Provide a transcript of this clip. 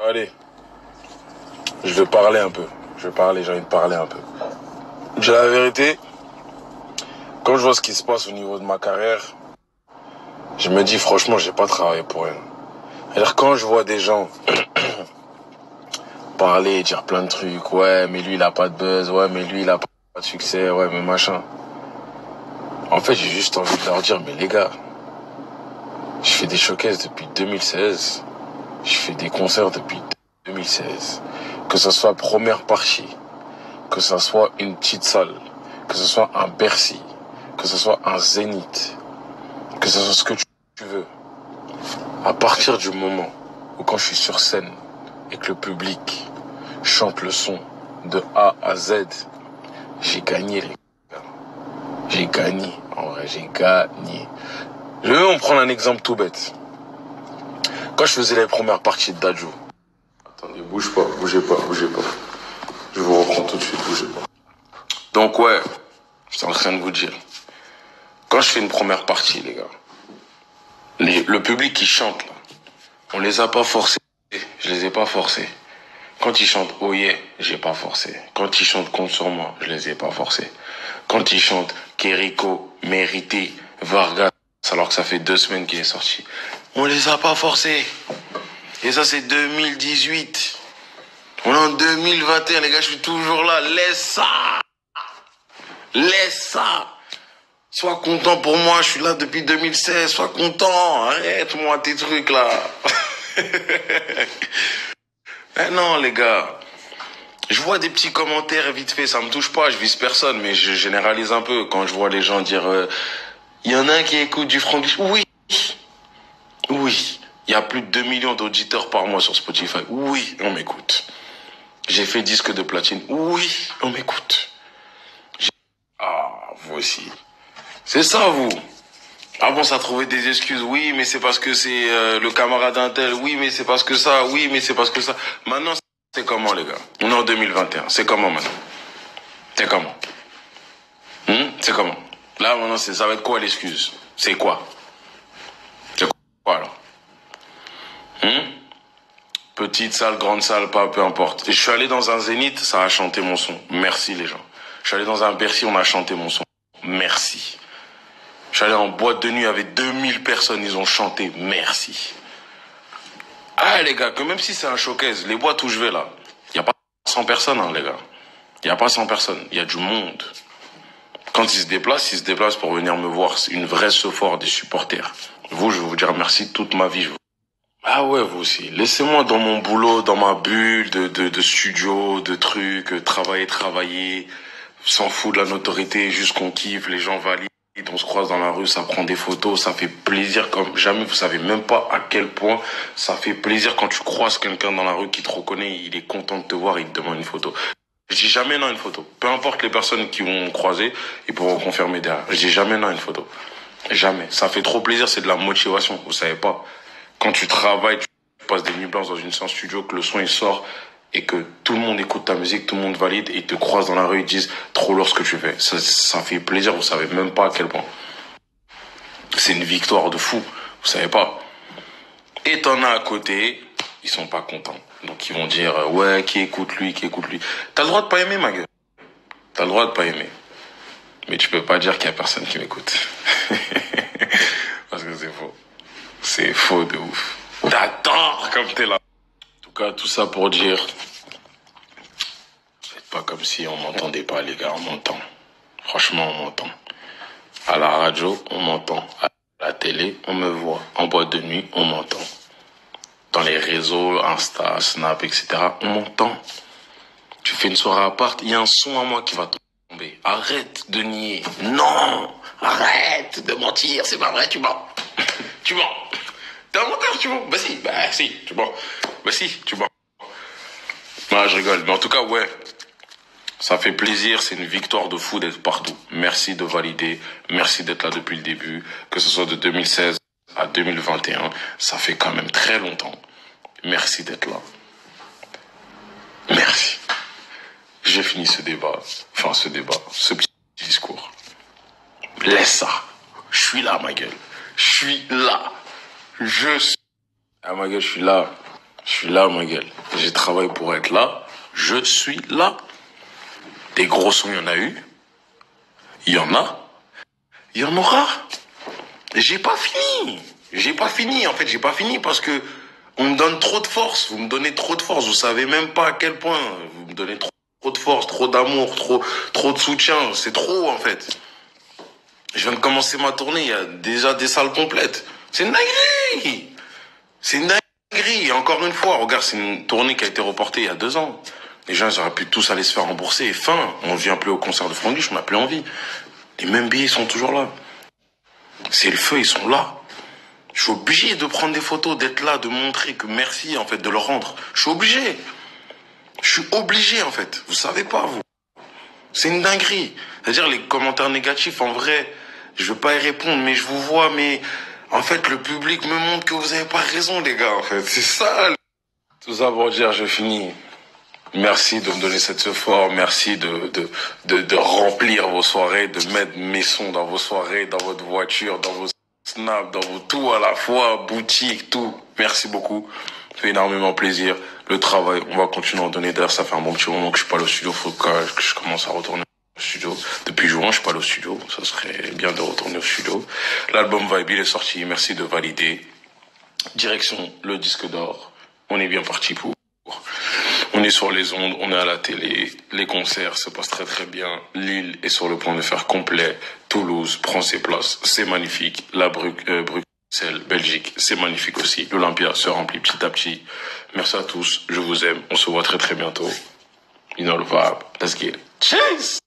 Allez, je vais parler un peu. J'ai envie de parler un peu. J'ai la vérité, quand je vois ce qui se passe au niveau de ma carrière, je me dis franchement, j'ai pas travaillé pour rien. C'est-à-dire quand je vois des gens parler, dire plein de trucs, ouais, mais lui il a pas de buzz, ouais, mais lui il a pas de succès, ouais, mais machin. En fait, j'ai juste envie de leur dire, mais les gars, je fais des showcases depuis 2016. Je fais des concerts depuis 2016. Que ce soit première partie, que ce soit une petite salle, que ce soit un Bercy, que ce soit un Zénith, que ce soit ce que tu veux. À partir du moment où quand je suis sur scène et que le public chante le son de A à Z, j'ai gagné les gars. J'ai gagné. En vrai, j'ai gagné. Je vais même prendre un exemple tout bête. Quand je faisais les premières parties de Dadju. Attendez, bougez pas. Je vous reprends tout de suite, bougez pas. Donc ouais, j'étais en train de vous dire. Quand je fais une première partie, les gars, le public qui chante, là, on les a pas forcés. Je les ai pas forcés. Quand ils chantent Oh yeah, j'ai pas forcé. Quand ils chantent Compte sur moi, je les ai pas forcés. Quand ils chantent Keriko, Mérité, Vargas, alors que ça fait 2 semaines qu'il est sorti, on les a pas forcés. Et ça c'est 2018. On est en 2021, les gars, je suis toujours là. Laisse ça. Laisse ça. Sois content pour moi, je suis là depuis 2016. Sois content. Arrête-moi tes trucs là. Eh non, les gars. Je vois des petits commentaires vite fait, ça me touche pas, je vise personne, mais je généralise un peu quand je vois les gens dire il y en a un qui écoute du franglish. Oui. Oui. Il y a plus de 2 millions d'auditeurs par mois sur Spotify. Oui, on m'écoute. J'ai fait disque de platine. Oui, on m'écoute. Ah, vous aussi. C'est ça, vous. Avant, ça trouvait des excuses. Oui, mais c'est parce que c'est le camarade d'un tel. Oui, mais c'est parce que ça. Oui, mais c'est parce que ça. Maintenant, c'est comment, les gars? On est en 2021. C'est comment maintenant? C'est comment? C'est comment? Là, maintenant, ça va être quoi l'excuse? C'est quoi? C'est quoi, alors? Petite salle, grande salle, pas, peu importe. Et je suis allé dans un Zénith, ça a chanté mon son. Merci, les gens. Je suis allé dans un Bercy, on a chanté mon son. Merci. Je suis allé en boîte de nuit avec 2000 personnes, ils ont chanté. Merci. Ah, les gars, que même si c'est un showcase, les boîtes où je vais là, il n'y a pas 100 personnes, hein, les gars. Il n'y a pas 100 personnes, il y a du monde. Quand ils se déplacent pour venir me voir. C'est une vraie Sephora des supporters. Vous, je vais vous dire merci toute ma vie. Ah ouais, vous aussi. Laissez-moi dans mon boulot, dans ma bulle de studio, de trucs, travailler. S'en fout de la notoriété, juste qu'on kiffe, les gens valident. On se croise dans la rue, ça prend des photos, ça fait plaisir comme jamais. Vous savez même pas à quel point ça fait plaisir quand tu croises quelqu'un dans la rue qui te reconnaît, il est content de te voir, il te demande une photo. Je dis jamais non à une photo. Peu importe les personnes qui vont croiser, ils pourront confirmer derrière. Je dis jamais non à une photo. Jamais. Ça fait trop plaisir, c'est de la motivation. Vous savez pas. Quand tu travailles, tu passes des nuits blanches dans une séance studio, que le son il sort et que tout le monde écoute ta musique, tout le monde valide et ils te croisent dans la rue, ils disent trop lourd ce que tu fais. Ça fait plaisir, vous savez même pas à quel point. C'est une victoire de fou. Vous savez pas. Et t'en as à côté, ils sont pas contents. Donc ils vont dire ouais, qui écoute lui. T'as le droit de pas aimer, ma gueule. T'as le droit de pas aimer. Mais tu peux pas dire qu'il y a personne qui m'écoute. Parce que c'est faux. C'est faux de ouf. T'attends comme t'es là. En tout cas, tout ça pour dire, c'est pas comme si on m'entendait pas, les gars, on m'entend. Franchement, on m'entend. À la radio, on m'entend. À la télé, on me voit. En boîte de nuit, on m'entend. Dans les réseaux, Insta, Snap, etc., on m'entend. Tu fais une soirée à part, il y a un son à moi qui va tomber. Arrête de nier. Non, arrête de mentir, c'est pas vrai, tu mens. Tu mens. T'es un menteur, tu mens. Bah si, tu mens. Bah si, tu mens. Non, je rigole. Mais en tout cas, ouais. Ça fait plaisir, c'est une victoire de fou d'être partout. Merci de valider, merci d'être là depuis le début, que ce soit de 2016 à 2021, ça fait quand même très longtemps. Merci d'être là. Merci. J'ai fini ce petit discours. Laisse ça. Je suis là, ma gueule. Je suis là. Ah, ma gueule, je suis là. Je suis là, ma gueule. J'ai travaillé pour être là. Je suis là. Des gros sons, il y en a eu. Il y en a. Il y en aura. J'ai pas fini. J'ai pas fini. En fait, j'ai pas fini parce que on me donne trop de force. Vous me donnez trop de force. Vous savez même pas à quel point. Vous me donnez trop de force, trop d'amour, trop de soutien. C'est trop, en fait. Je viens de commencer ma tournée. Il y a déjà des salles complètes. C'est une dinguerie. C'est une dinguerie. Et encore une fois, regarde, c'est une tournée qui a été reportée il y a 2 ans. Les gens, ils auraient pu tous aller se faire rembourser. Et fin, on ne vient plus au concert de Franglish, on n'a plus envie. Les mêmes billets sont toujours là. C'est le feu, ils sont là. Je suis obligé de prendre des photos, d'être là, de montrer que merci, en fait, de le rendre. Je suis obligé. Je suis obligé, en fait. Vous savez pas, vous. C'est une dinguerie. C'est-à-dire, les commentaires négatifs, en vrai, je veux pas y répondre, mais je vous vois, mais en fait, le public me montre que vous avez pas raison, les gars, en fait. C'est ça. Tout ça pour dire, je finis. Merci de me donner cet effort. Merci de remplir vos soirées, de mettre mes sons dans vos soirées, dans votre voiture, dans vos snaps, dans vos tout à la fois, boutique, tout. Merci beaucoup. Ça fait énormément plaisir. Le travail, on va continuer à en donner. D'ailleurs, ça fait un bon petit moment que je suis pas allé au studio. Faut que je commence à retourner au studio. Depuis juin, je suis pas allé au studio. Ça serait bien de retourner au studio. L'album Vibe, il est sorti. Merci de valider. Direction le disque d'or. On est bien parti pour. On est sur les ondes, on est à la télé, les concerts se passent très très bien. Lille est sur le point de faire complet. Toulouse prend ses places, c'est magnifique. Bruxelles, Belgique, c'est magnifique aussi. L'Olympia se remplit petit à petit. Merci à tous, je vous aime. On se voit très très bientôt. You know the vibe. Let's get it. Cheers!